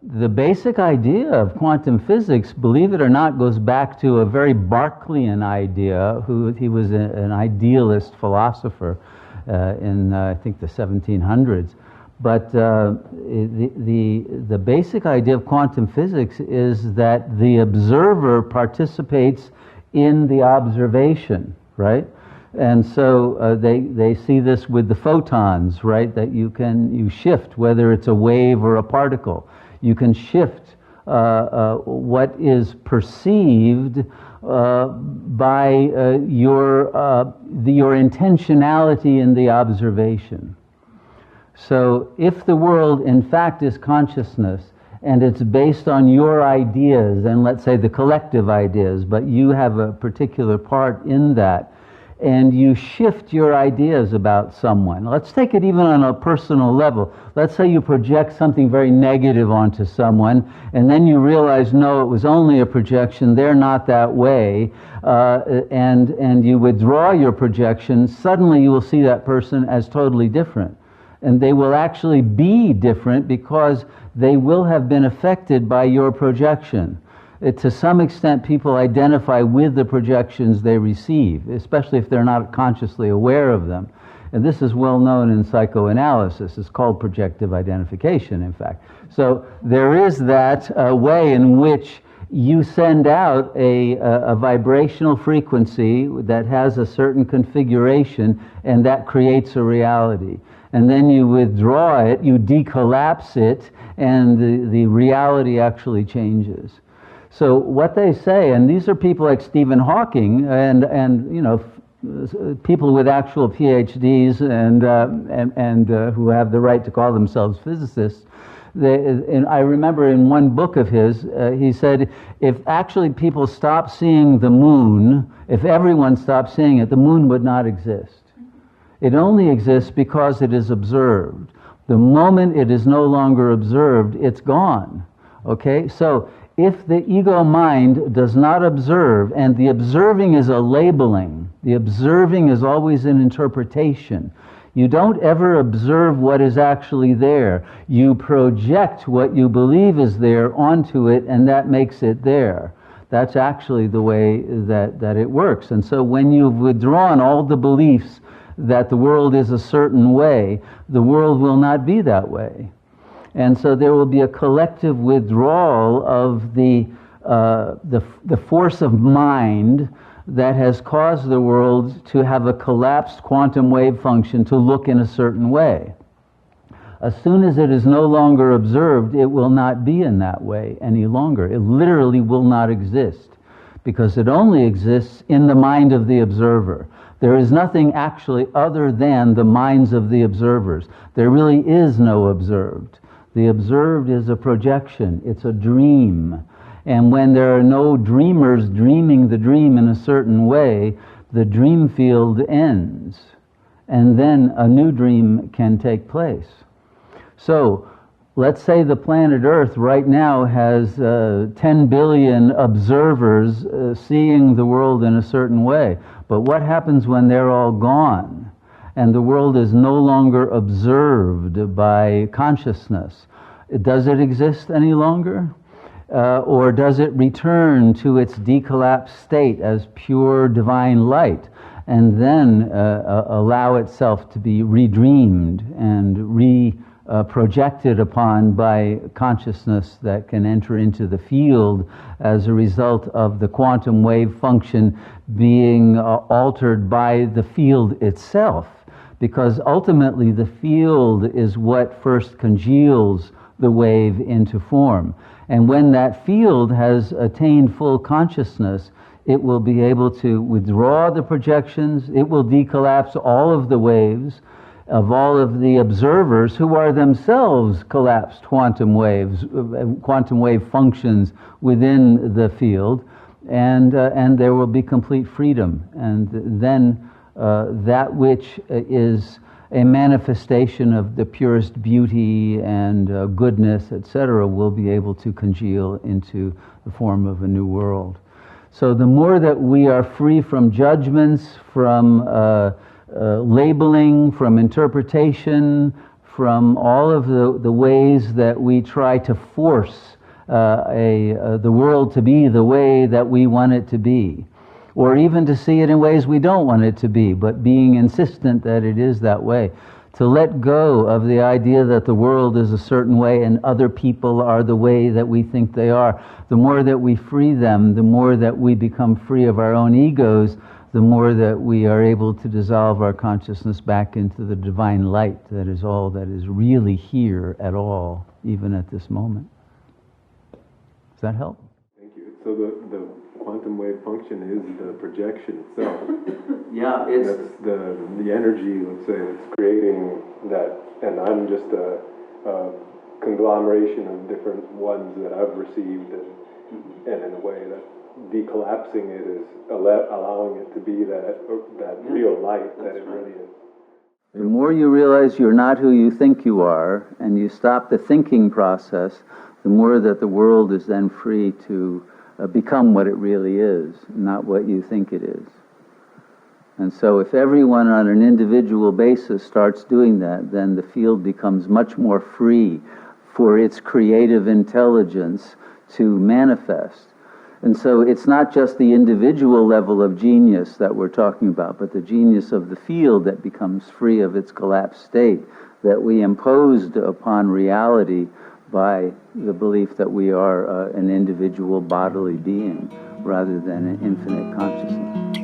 the basic idea of quantum physics, believe it or not, goes back to a very Berkeleyan idea. He was an idealist philosopher in I think the 1700s. But the basic idea of quantum physics is that the observer participates in the observation, right? And so they see this with the photons, right? That you shift whether it's a wave or a particle. You can shift what is perceived by your intentionality in the observation. So if the world in fact is consciousness and it's based on your ideas and let's say the collective ideas, but you have a particular part in that, and you shift your ideas about someone. Let's take it even on a personal level. Let's say you project something very negative onto someone, and then you realize, no, it was only a projection, they're not that way, and you withdraw your projection. Suddenly you will see that person as totally different. And they will actually be different because they will have been affected by your projection. To some extent, people identify with the projections they receive, especially if they're not consciously aware of them. And this is well known in psychoanalysis. It's called projective identification, in fact. So there is that way in which you send out a vibrational frequency that has a certain configuration, and that creates a reality. And then you withdraw it, you decollapse it, and the reality actually changes. So what they say, and these are people like Stephen Hawking and you know, people with actual PhDs and who have the right to call themselves physicists. And I remember in one book of his, he said, if actually people stop seeing the moon, if everyone stopped seeing it, the moon would not exist. It only exists because it is observed. The moment it is no longer observed, it's gone. Okay? So if the ego mind does not observe, and the observing is a labeling, the observing is always an interpretation. You don't ever observe what is actually there. You project what you believe is there onto it, and that makes it there. That's actually the way that it works. And so when you've withdrawn all the beliefs that the world is a certain way, the world will not be that way. And so there will be a collective withdrawal of the force of mind that has caused the world to have a collapsed quantum wave function to look in a certain way. As soon as it is no longer observed, it will not be in that way any longer. It literally will not exist, because it only exists in the mind of the observer. There is nothing actually other than the minds of the observers. There really is no observed. The observed is a projection. It's a dream. And when there are no dreamers dreaming the dream in a certain way, the dream field ends. And then a new dream can take place. So, let's say the planet Earth right now has 10 billion observers seeing the world in a certain way. But what happens when they're all gone and the world is no longer observed by consciousness? Does it exist any longer? Or does it return to its decollapsed state as pure divine light and then allow itself to be redreamed and projected upon by consciousness that can enter into the field as a result of the quantum wave function being altered by the field itself? Because ultimately the field is what first congeals the wave into form. And when that field has attained full consciousness, it will be able to withdraw the projections, it will decollapse all of the waves of all of the observers who are themselves collapsed quantum waves, quantum wave functions within the field, and there will be complete freedom. And then that which is a manifestation of the purest beauty and goodness, etc., will be able to congeal into the form of a new world. So the more that we are free from judgments, from labeling, from interpretation, from all of the ways that we try to force the world to be the way that we want it to be, or even to see it in ways we don't want it to be, but being insistent that it is that way. To let go of the idea that the world is a certain way and other people are the way that we think they are. The more that we free them, the more that we become free of our own egos, the more that we are able to dissolve our consciousness back into the divine light that is all that is really here at all, even at this moment. Does that help? Thank you. So the quantum wave function is the projection itself. Yeah, it's... That's the energy, let's say, that's creating that, and I'm just a conglomeration of different ones that I've received, and in a way that decollapsing it is allowing it to be that real light that it really is. The more you realize you're not who you think you are, and you stop the thinking process, the more that the world is then free to become what it really is, not what you think it is. And so if everyone on an individual basis starts doing that, then the field becomes much more free for its creative intelligence to manifest. And so it's not just the individual level of genius that we're talking about, but the genius of the field that becomes free of its collapsed state that we imposed upon reality by the belief that we are an individual bodily being rather than an infinite consciousness.